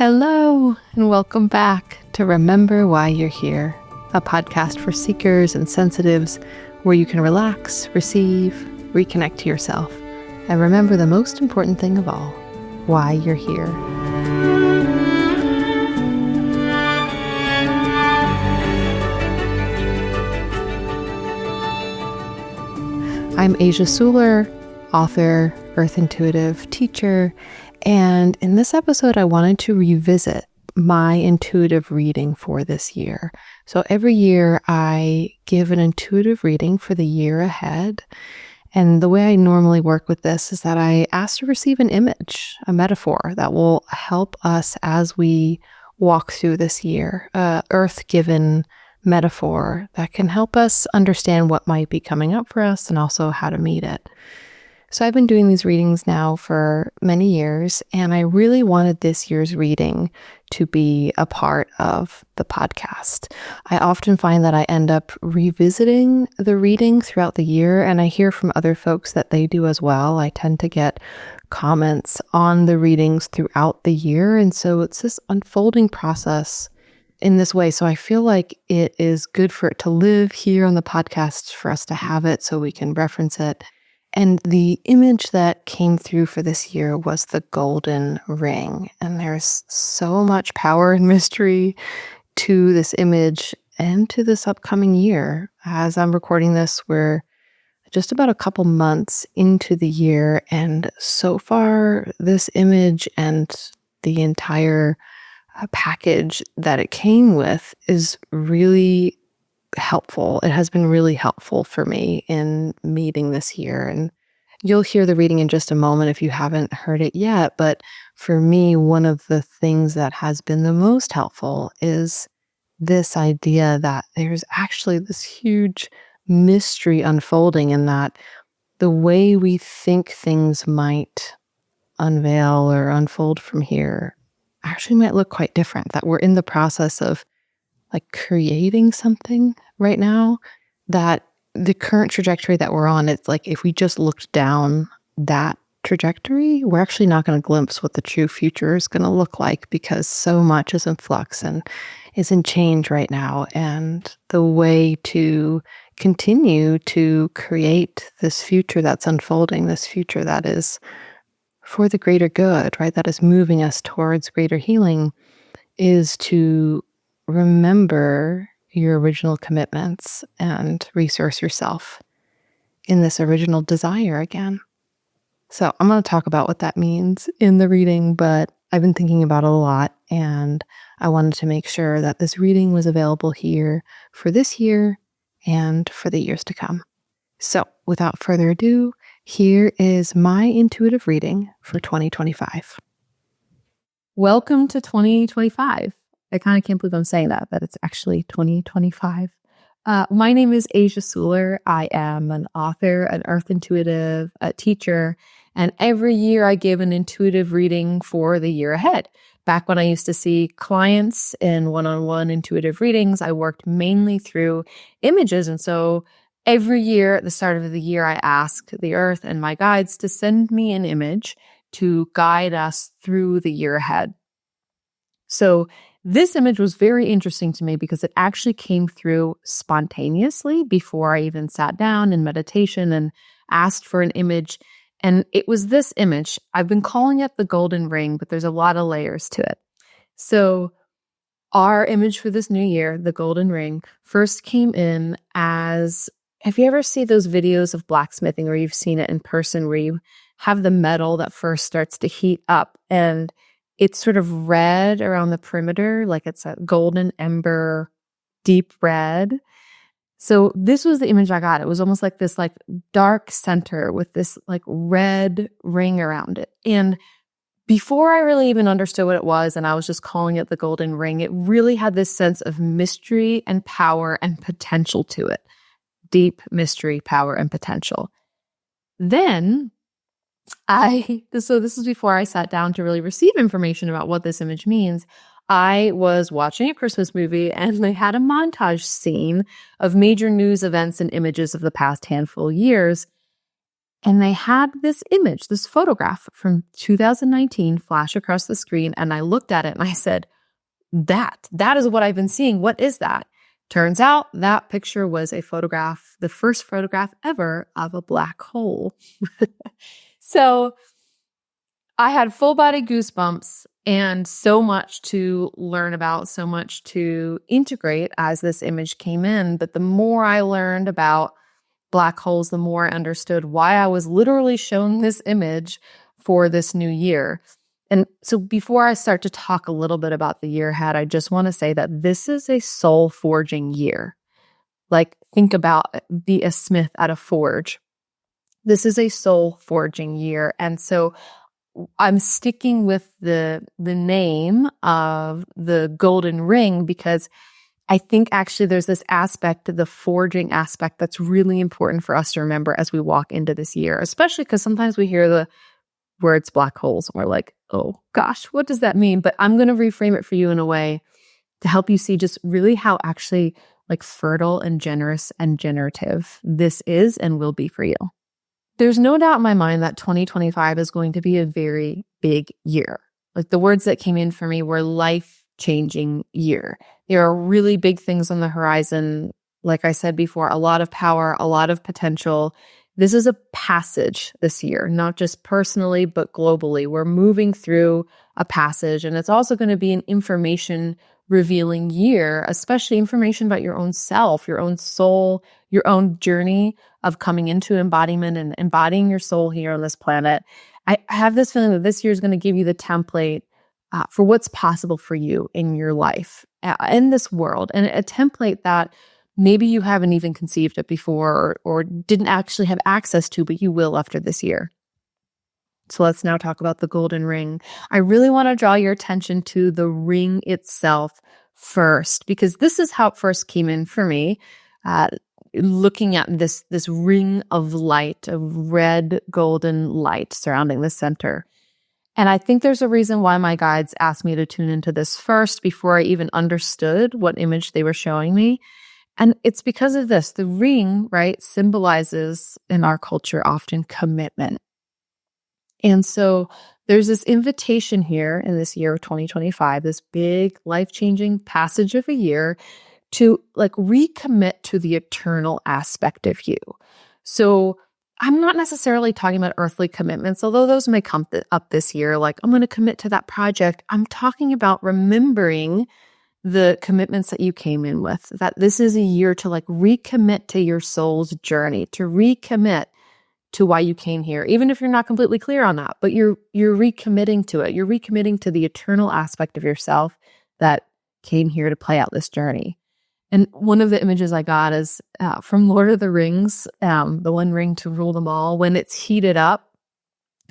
Hello, and welcome back to Remember Why You're Here, a podcast for seekers and sensitives where you can relax, receive, reconnect to yourself, and remember the most important thing of all, why you're here. I'm Asia Suler, author, earth intuitive, teacher, and in this episode, I wanted to revisit my intuitive reading for this year. So every year I give an intuitive reading for the year ahead. And the way I normally work with this is that I ask to receive an image, a metaphor that will help us as we walk through this year, earth-given metaphor that can help us understand what might be coming up for us and also how to meet it. So I've been doing these readings now for many years, and I really wanted this year's reading to be a part of the podcast. I often find that I end up revisiting the reading throughout the year, and I hear from other folks that they do as well. I tend to get comments on the readings throughout the year, and so it's this unfolding process in this way. So I feel like it is good for it to live here on the podcast, for us to have it so we can reference it. And the image that came through for this year was the golden ring. And there's so much power and mystery to this image and to this upcoming year. As I'm recording this, we're just about a couple months into the year. And so far, this image and the entire package that it came with is really helpful. It has been really helpful for me in meeting this year. And you'll hear the reading in just a moment if you haven't heard it yet. But for me, one of the things that has been the most helpful is this idea that there's actually this huge mystery unfolding, and that the way we think things might unveil or unfold from here actually might look quite different, that we're in the process of creating something right now, that the current trajectory that we're on, it's like if we just looked down that trajectory, we're actually not going to glimpse what the true future is going to look like, because so much is in flux and is in change right now. And the way to continue to create this future that's unfolding, this future that is for the greater good, right, that is moving us towards greater healing, is to remember your original commitments and resource yourself in this original desire again. So I'm going to talk about what that means in the reading, but I've been thinking about it a lot, and I wanted to make sure that this reading was available here for this year and for the years to come. So without further ado, here is my intuitive reading for 2025. Welcome to 2025. I kind of can't believe I'm saying that it's actually 2025. My name is Asia Suler. I am an author, an earth intuitive, a teacher, and every year I give an intuitive reading for the year ahead. Back when I used to see clients in one-on-one intuitive readings, I worked mainly through images. And so every year at the start of the year, I ask the earth and my guides to send me an image to guide us through the year ahead. So this image was very interesting to me because it actually came through spontaneously before I even sat down in meditation and asked for an image. And it was this image. I've been calling it the golden ring, but there's a lot of layers to it. So our image for this new year, the golden ring, first came in as, have you ever seen those videos of blacksmithing, or you've seen it in person, where you have the metal that first starts to heat up and it's sort of red around the perimeter, like it's a golden ember, deep red. So this was the image I got. It was almost like this dark center with this red ring around it. And before I really even understood what it was, and I was just calling it the golden ring, it really had this sense of mystery and power and potential to it. Deep mystery, power, and potential. Then this is before I sat down to really receive information about what this image means. I was watching a Christmas movie, and they had a montage scene of major news events and images of the past handful of years. And they had this image, this photograph from 2019 flash across the screen. And I looked at it and I said, that is what I've been seeing. What is that? Turns out that picture was a photograph, the first photograph ever of a black hole. So I had full body goosebumps and so much to learn about, so much to integrate as this image came in. But the more I learned about black holes, the more I understood why I was literally shown this image for this new year. And so before I start to talk a little bit about the year ahead, I just want to say that this is a soul forging year. Like, think about be a smith at a forge. This is a soul forging year. And so I'm sticking with the name of the golden ring because I think actually there's this aspect, the forging aspect, that's really important for us to remember as we walk into this year, especially because sometimes we hear the words black holes and we're like, oh gosh, what does that mean? But I'm going to reframe it for you in a way to help you see just really how actually like fertile and generous and generative this is and will be for you. There's no doubt in my mind that 2025 is going to be a very big year. Like, the words that came in for me were life-changing year. There are really big things on the horizon. Like I said before, a lot of power, a lot of potential. This is a passage this year, not just personally, but globally. We're moving through a passage, and it's also going to be an information revealing year, especially information about your own self, your own soul, your own journey of coming into embodiment and embodying your soul here on this planet. I have this feeling that this year is going to give you the template for what's possible for you in your life, in this world, and a template that maybe you haven't even conceived it before or didn't actually have access to, but you will after this year. So let's now talk about the golden ring. I really want to draw your attention to the ring itself first, because this is how it first came in for me. Looking at this ring of light, of red golden light surrounding the center. And I think there's a reason why my guides asked me to tune into this first before I even understood what image they were showing me. And it's because of this. The ring, right, symbolizes in our culture often commitment. And so there's this invitation here in this year of 2025, this big life-changing passage of a year to like recommit to the eternal aspect of you. So I'm not necessarily talking about earthly commitments, although those may come up this year, like I'm going to commit to that project. I'm talking about remembering the commitments that you came in with, that this is a year to like recommit to your soul's journey, to recommit to why you came here, even if you're not completely clear on that, but you're recommitting to it. You're recommitting to the eternal aspect of yourself that came here to play out this journey. And one of the images I got is from Lord of the Rings, the one ring to rule them all. When it's heated up,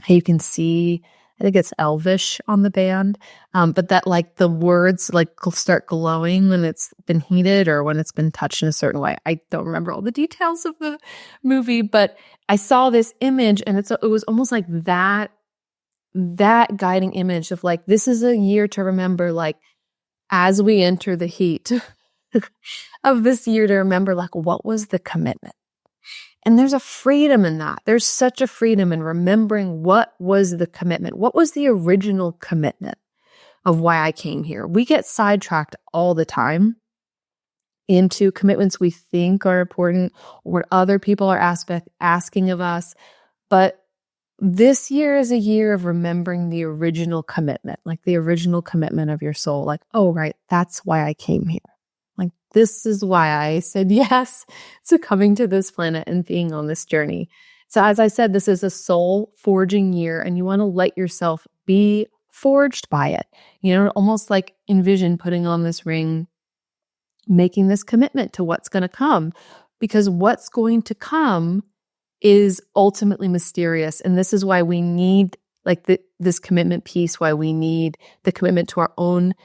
you can see, I think it's Elvish on the band, but that like the words like start glowing when it's been heated or when it's been touched in a certain way. I don't remember all the details of the movie, but I saw this image and it was almost like that guiding image of like, this is a year to remember, like as we enter the heat of this year, to remember like what was the commitment. And there's a freedom in that. There's such a freedom in remembering what was the commitment. What was the original commitment of why I came here? We get sidetracked all the time into commitments we think are important or what other people are asking of us. But this year is a year of remembering the original commitment, like the original commitment of your soul. Like, oh, right, that's why I came here. Like, this is why I said yes to coming to this planet and being on this journey. So as I said, this is a soul forging year, and you want to let yourself be forged by it. You know, almost like envision putting on this ring, making this commitment to what's going to come, because what's going to come is ultimately mysterious. And this is why we need like this commitment piece, why we need the commitment to our own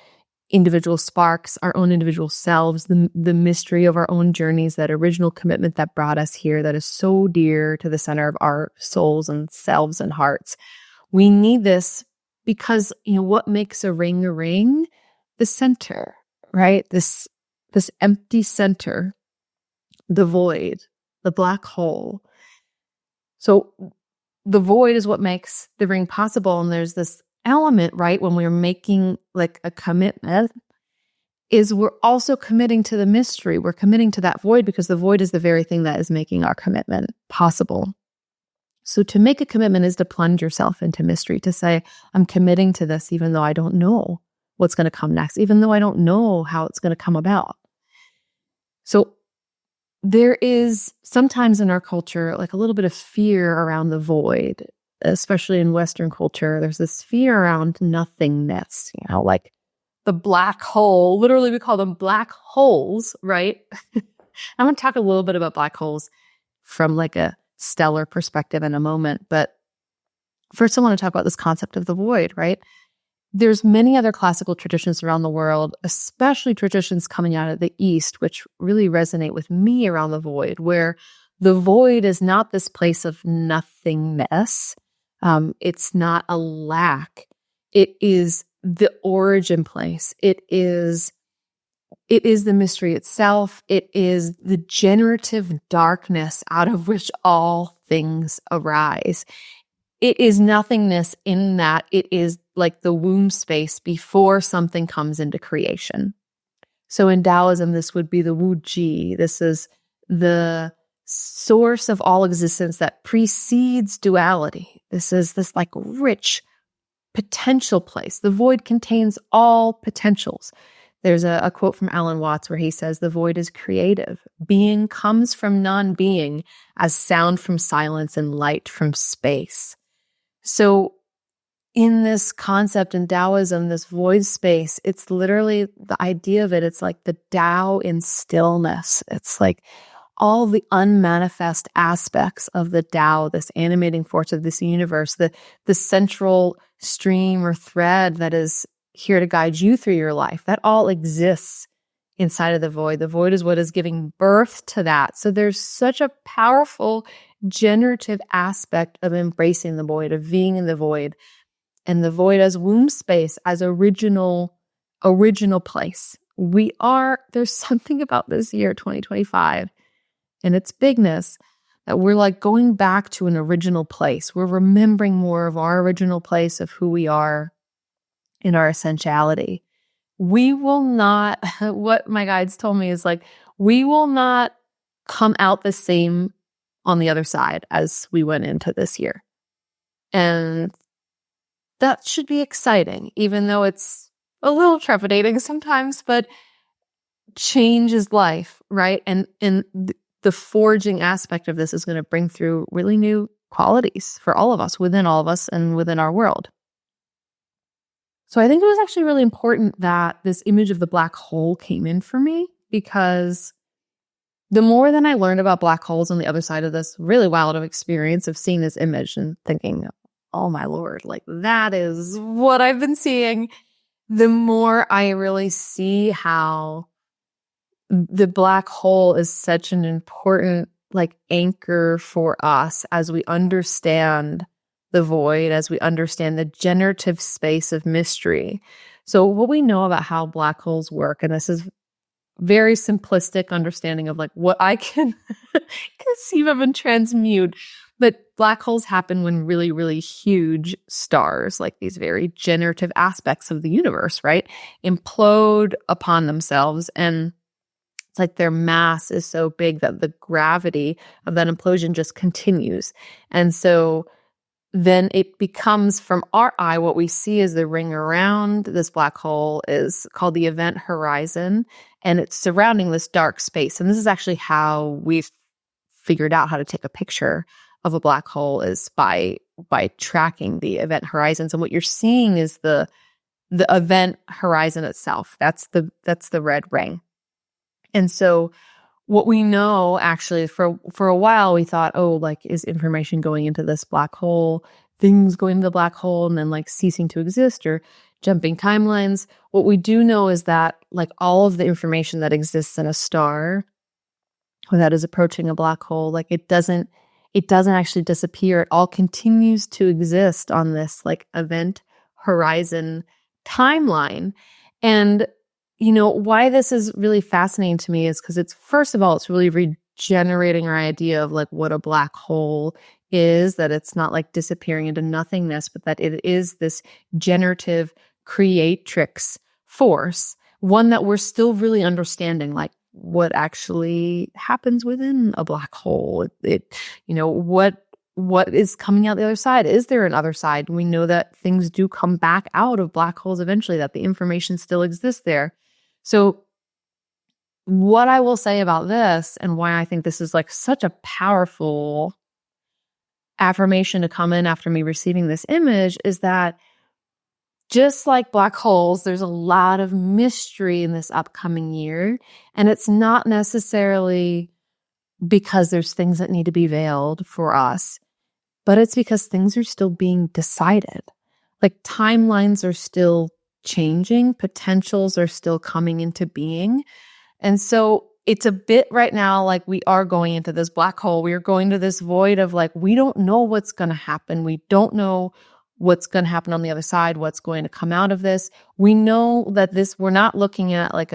individual sparks, our own individual selves, the mystery of our own journeys, that original commitment that brought us here, that is so dear to the center of our souls and selves and hearts. We need this because, you know, what makes a ring? The center, right? This empty center, the void, the black hole. So the void is what makes the ring possible. And there's this element, right, when we're making like a commitment, is we're also committing to the mystery. We're committing to that void because the void is the very thing that is making our commitment possible. So to make a commitment is to plunge yourself into mystery, to say, I'm committing to this even though I don't know what's going to come next, even though I don't know how it's going to come about. So there is sometimes in our culture, like a little bit of fear around the void, especially in Western culture. There's this fear around nothingness, like the black hole. Literally, we call them black holes, right? I'm going to talk a little bit about black holes from like a stellar perspective in a moment. But first, I want to talk about this concept of the void, right? There's many other classical traditions around the world, especially traditions coming out of the East, which really resonate with me around the void, where the void is not this place of nothingness. It's not a lack. It is the origin place. It is the mystery itself. It is the generative darkness out of which all things arise. It is nothingness in that it is like the womb space before something comes into creation. So in Taoism, this would be the Wu Ji. This is the source of all existence that precedes duality. This is this like rich potential place. The void contains all potentials. There's a quote from Alan Watts where he says, the void is creative. Being comes from non-being as sound from silence and light from space. So in this concept in Taoism, this void space, it's literally the idea of it. It's like the Tao in stillness. It's like all the unmanifest aspects of the Tao, this animating force of this universe, the central stream or thread that is here to guide you through your life. That all exists inside of the void. The void is what is giving birth to that. So there's such a powerful generative aspect of embracing the void, of being in the void, and the void as womb space, as original place. There's something about this year, 2025, and its bigness, that we're like going back to an original place. We're remembering more of our original place of who we are in our essentiality. We will not, what my guides told me is like, we will not come out the same on the other side as we went into this year. And that should be exciting, even though it's a little trepidating sometimes, but change is life, right? And the forging aspect of this is going to bring through really new qualities for all of us, and within our world. So I think it was actually really important that this image of the black hole came in for me, because the more that I learned about black holes on the other side of this really wild experience of seeing this image and thinking, oh my Lord, like that is what I've been seeing, the more I really see how the black hole is such an important like anchor for us as we understand the void, as we understand the generative space of mystery. So what we know about how black holes work, and this is very simplistic understanding of like what I can conceive of and transmute, but black holes happen when really, really huge stars, like these very generative aspects of the universe, right, implode upon themselves. And it's like their mass is so big that the gravity of that implosion just continues. And so then it becomes, from our eye, what we see is the ring around this black hole is called the event horizon, and it's surrounding this dark space. And this is actually how we've figured out how to take a picture of a black hole, is by tracking the event horizons. And what you're seeing is the event horizon itself. That's the red ring. And so what we know, actually, for a while, we thought, oh, like, is information going into this black hole, things going into the black hole and then like ceasing to exist, or jumping timelines? What we do know is that like all of the information that exists in a star or that is approaching a black hole, like it doesn't actually disappear. It all continues to exist on this like event horizon timeline. And why this is really fascinating to me is because it's, first of all, it's really generating our idea of like what a black hole is, that it's not like disappearing into nothingness, but that it is this generative creatrix force, one that we're still really understanding, like what actually happens within a black hole. What is coming out the other side? Is there an other side? We know that things do come back out of black holes eventually, that the information still exists there. So what I will say about this, and why I think this is like such a powerful affirmation to come in after me receiving this image, is that just like black holes, there's a lot of mystery in this upcoming year. And it's not necessarily because there's things that need to be veiled for us, but it's because things are still being decided. Like timelines are still changing, potentials are still coming into being. And so it's a bit right now like we are going into this black hole. We are going to this void of like, we don't know what's going to happen. We don't know what's going to happen on the other side, what's going to come out of this. We know that we're not looking at like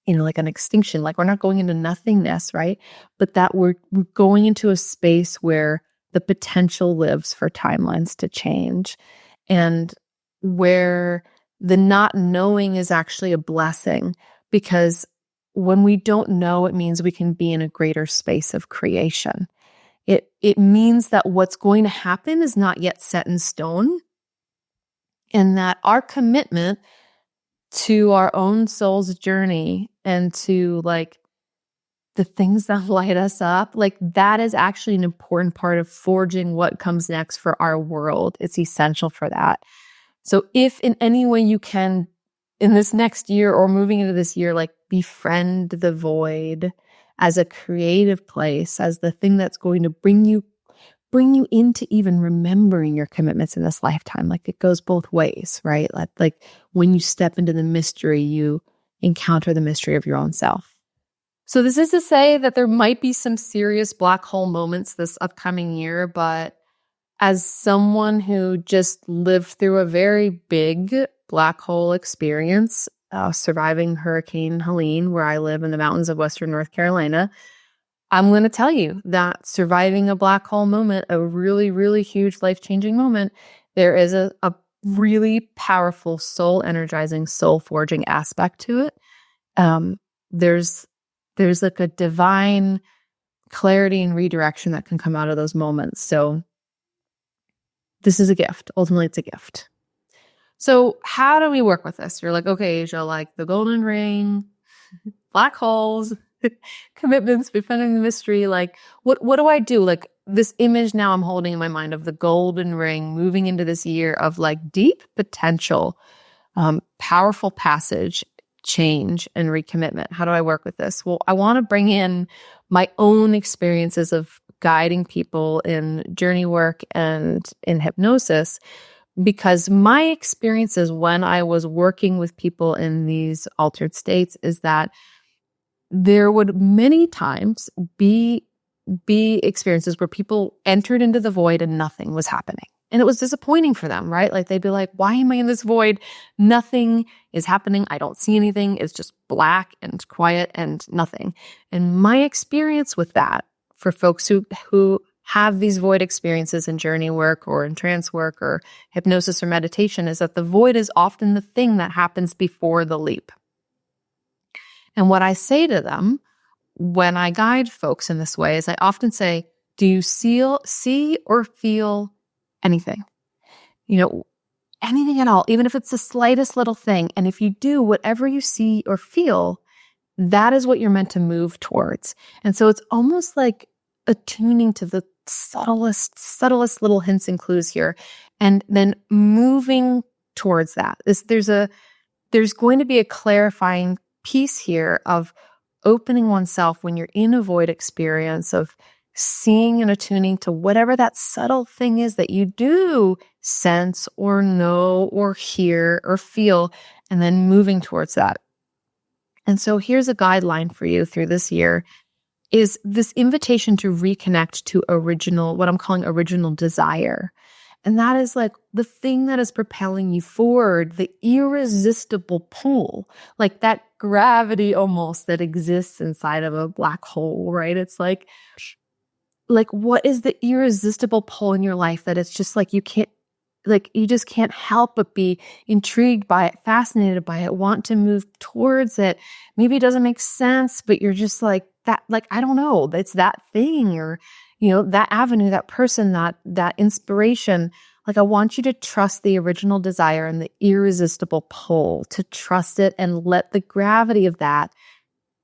like an extinction, like we're not going into nothingness, right? But that we're going into a space where the potential lives for timelines to change, and where the not knowing is actually a blessing, because when we don't know, it means we can be in a greater space of creation. It means that what's going to happen is not yet set in stone, and that our commitment to our own soul's journey and to like the things that light us up, like that is actually an important part of forging what comes next for our world. It's essential for that. So if in any way you can, in this next year or moving into this year, like befriend the void as a creative place, as the thing that's going to bring you into even remembering your commitments in this lifetime. Like it goes both ways, right? Like when you step into the mystery, you encounter the mystery of your own self. So this is to say that there might be some serious black hole moments this upcoming year, but as someone who just lived through a very big black hole experience, surviving Hurricane Helene, where I live in the mountains of Western North Carolina, I'm going to tell you that surviving a black hole moment, a really, really huge life-changing moment, there is a really powerful soul-energizing, soul-forging aspect to it. There's like a divine clarity and redirection that can come out of those moments. So this is a gift. Ultimately, it's a gift. So how do we work with this? You're like, okay, Asia, like the golden ring, black holes, commitments, befriending the mystery. Like, what do I do? Like this image now I'm holding in my mind of the golden ring moving into this year of like deep potential, powerful passage, change, and recommitment. How do I work with this? Well, I want to bring in my own experiences of guiding people in journey work and in hypnosis, because my experiences when I was working with people in these altered states is that there would many times be experiences where people entered into the void and nothing was happening. And it was disappointing for them, right? Like they'd be like, why am I in this void? Nothing is happening. I don't see anything. It's just black and quiet and nothing. And my experience with that for folks who have these void experiences in journey work or in trance work or hypnosis or meditation is that the void is often the thing that happens before the leap. And what I say to them when I guide folks in this way is I often say, do you see or feel anything? Anything at all, even if it's the slightest little thing. And if you do, whatever you see or feel, that is what you're meant to move towards. And so it's almost like attuning to the subtlest little hints and clues here, and then moving towards that. There's going to be a clarifying piece here of opening oneself when you're in a void experience, of seeing and attuning to whatever that subtle thing is that you do sense or know or hear or feel, and then moving towards that. And so here's a guideline for you through this year, is this invitation to reconnect to what I'm calling original desire. And that is like the thing that is propelling you forward, the irresistible pull, like that gravity almost that exists inside of a black hole, right? It's like what is the irresistible pull in your life that it's just like you just can't help but be intrigued by it, fascinated by it, want to move towards it. Maybe it doesn't make sense, but you're just like that, like, I don't know, it's that thing or, that avenue, that person, that inspiration. Like, I want you to trust the original desire and the irresistible pull, to trust it and let the gravity of that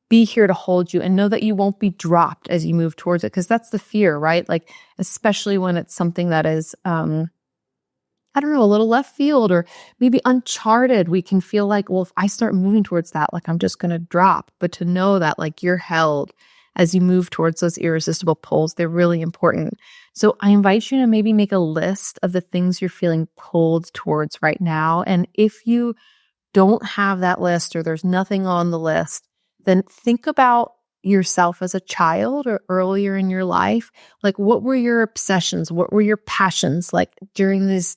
be here to hold you, and know that you won't be dropped as you move towards it. Because that's the fear, right? Like, especially when it's something that is, I don't know, a little left field or maybe uncharted, we can feel like, well, if I start moving towards that, like I'm just going to drop. But to know that like you're held as you move towards those irresistible pulls, they're really important. So I invite you to maybe make a list of the things you're feeling pulled towards right now. And if you don't have that list or there's nothing on the list, then think about yourself as a child or earlier in your life. Like, what were your obsessions? What were your passions like during these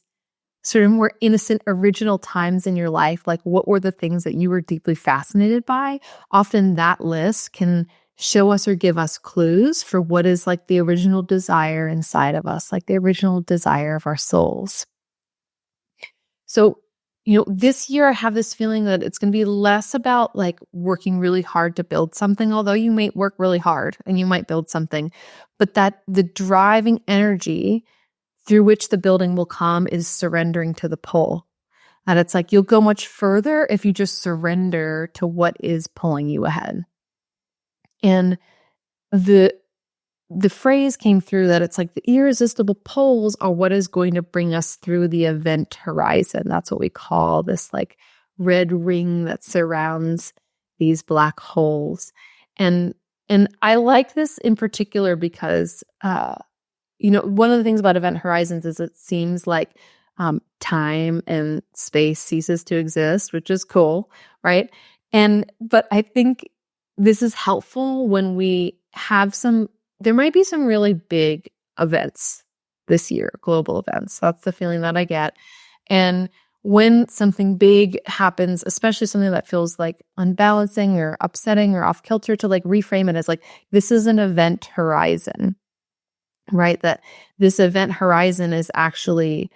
sort of more innocent, original times in your life? Like, what were the things that you were deeply fascinated by? Often that list can show us or give us clues for what is like the original desire inside of us, like the original desire of our souls. So, this year I have this feeling that it's going to be less about like working really hard to build something, although you might work really hard and you might build something, but that the driving energy through which the building will come is surrendering to the pull. And it's like you'll go much further if you just surrender to what is pulling you ahead. And the phrase came through that it's like the irresistible pulls are what is going to bring us through the event horizon. That's what we call this like red ring that surrounds these black holes. And I like this in particular because one of the things about event horizons is it seems like time and space ceases to exist, which is cool, right? But I think this is helpful when we have there might be some really big events this year, global events. That's the feeling that I get. And when something big happens, especially something that feels like unbalancing or upsetting or off kilter, to like reframe it as like, this is an event horizon. Right? That this event horizon is actually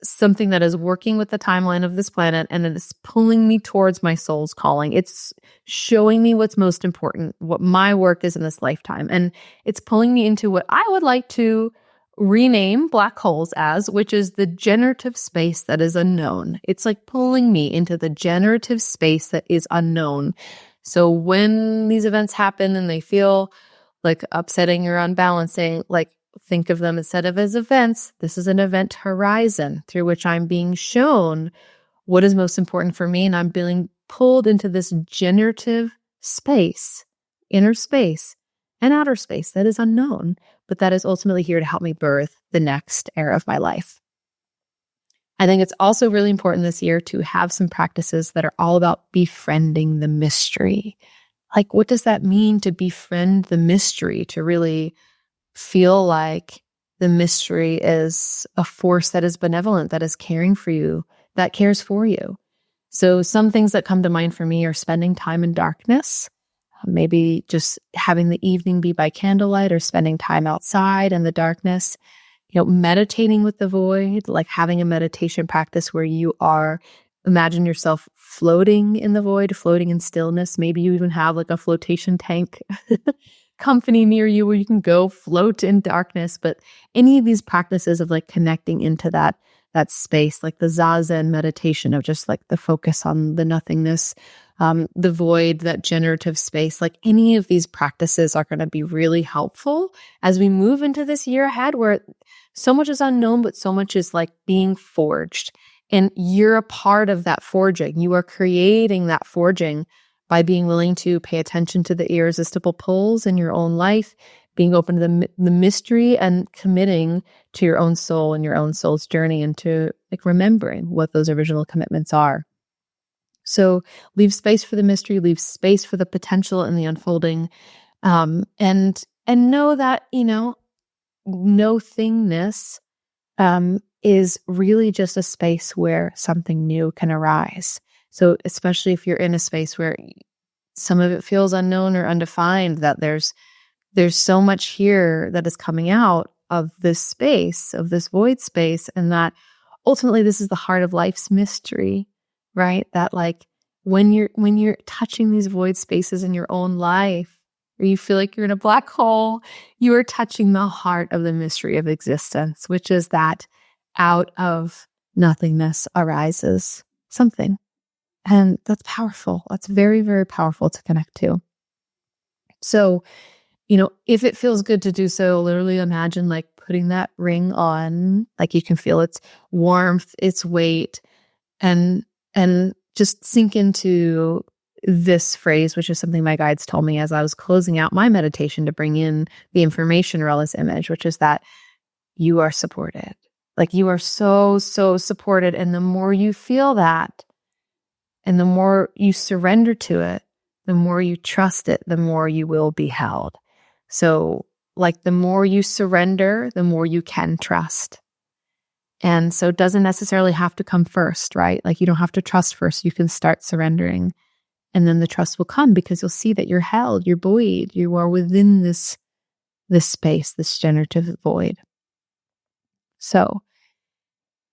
something that is working with the timeline of this planet, and it is pulling me towards my soul's calling. It's showing me what's most important, what my work is in this lifetime. And it's pulling me into what I would like to rename black holes as, which is the generative space that is unknown. It's like pulling me into the generative space that is unknown. So when these events happen and they feel like upsetting or unbalancing, like think of them instead of as events. This is an event horizon through which I'm being shown what is most important for me. And I'm being pulled into this generative space, inner space and outer space that is unknown, but that is ultimately here to help me birth the next era of my life. I think it's also really important this year to have some practices that are all about befriending the mystery. Like, what does that mean to befriend the mystery, to really feel like the mystery is a force that is benevolent, that is caring for you, that cares for you? So some things that come to mind for me are spending time in darkness, maybe just having the evening be by candlelight or spending time outside in the darkness, meditating with the void, like having a meditation practice where you imagine yourself floating in the void, floating in stillness. Maybe you even have like a flotation tank company near you where you can go float in darkness. But any of these practices of like connecting into that space, like the Zazen meditation of just like the focus on the nothingness, the void, that generative space, like any of these practices are going to be really helpful as we move into this year ahead where so much is unknown, but so much is like being forged. And you're a part of that forging. You are creating that forging by being willing to pay attention to the irresistible pulls in your own life, being open to the mystery, and committing to your own soul and your own soul's journey, and to like remembering what those original commitments are. So leave space for the mystery, leave space for the potential and the unfolding, and know that no thingness is really just a space where something new can arise. So especially if you're in a space where some of it feels unknown or undefined, that there's so much here that is coming out of this space, of this void space, and that ultimately this is the heart of life's mystery, right? That like when you're touching these void spaces in your own life, or you feel like you're in a black hole, you are touching the heart of the mystery of existence, which is that out of nothingness arises something. And that's powerful. That's very, very powerful to connect to. So, if it feels good to do so, literally imagine like putting that ring on, like you can feel its warmth, its weight, and just sink into this phrase, which is something my guides told me as I was closing out my meditation to bring in the information around this image, which is that you are supported. Like you are so, so supported. And the more you feel that, and the more you surrender to it, the more you trust it, the more you will be held. So like the more you surrender, the more you can trust. And so it doesn't necessarily have to come first, right? Like you don't have to trust first. You can start surrendering. And then the trust will come because you'll see that you're held, you're buoyed, you are within this space, this generative void. So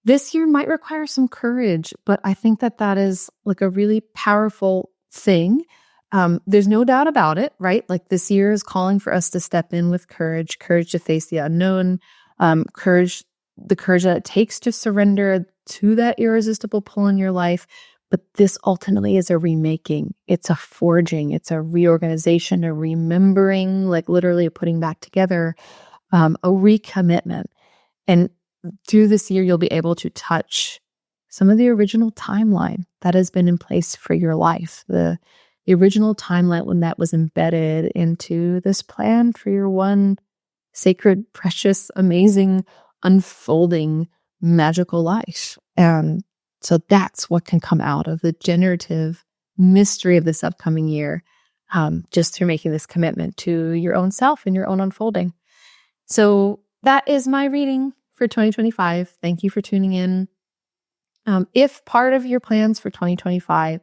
this year might require some courage, but I think that is like a really powerful thing. There's no doubt about it, right? Like this year is calling for us to step in with courage to face the unknown, the courage that it takes to surrender to that irresistible pull in your life. But this ultimately is a remaking. It's a forging. It's a reorganization, a remembering, like literally a putting back together, a recommitment. And through this year, you'll be able to touch some of the original timeline that has been in place for your life. The original timeline when that was embedded into this plan for your one sacred, precious, amazing, unfolding, magical life. And so that's what can come out of the generative mystery of this upcoming year, just through making this commitment to your own self and your own unfolding. So that is my reading for 2025. Thank you for tuning in. If part of your plans for 2025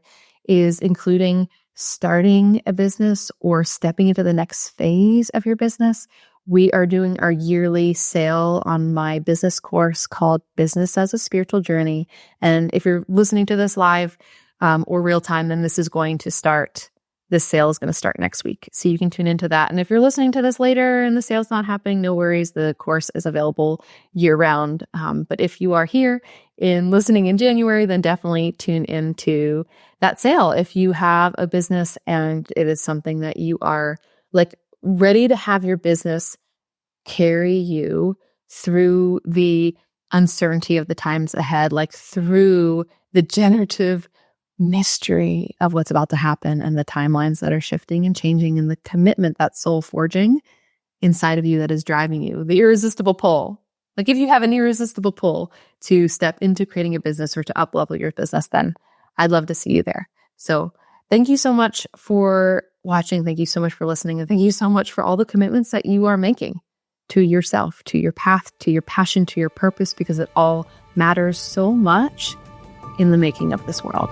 is including starting a business or stepping into the next phase of your business, we are doing our yearly sale on my business course called Business as a Spiritual Journey. And if you're listening to this live or real time, then this sale is going to start next week. So you can tune into that. And if you're listening to this later and the sale's not happening, no worries. The course is available year round. But if you are here listening in January, then definitely tune into that sale. If you have a business and it is something that you are like ready to have your business carry you through the uncertainty of the times ahead, like through the generative mystery of what's about to happen and the timelines that are shifting and changing and the commitment that's soul forging inside of you that is driving you, the irresistible pull. Like if you have an irresistible pull to step into creating a business or to up-level your business, then I'd love to see you there. So thank you so much for watching. Thank you so much for listening. And thank you so much for all the commitments that you are making to yourself, to your path, to your passion, to your purpose, because it all matters so much in the making of this world.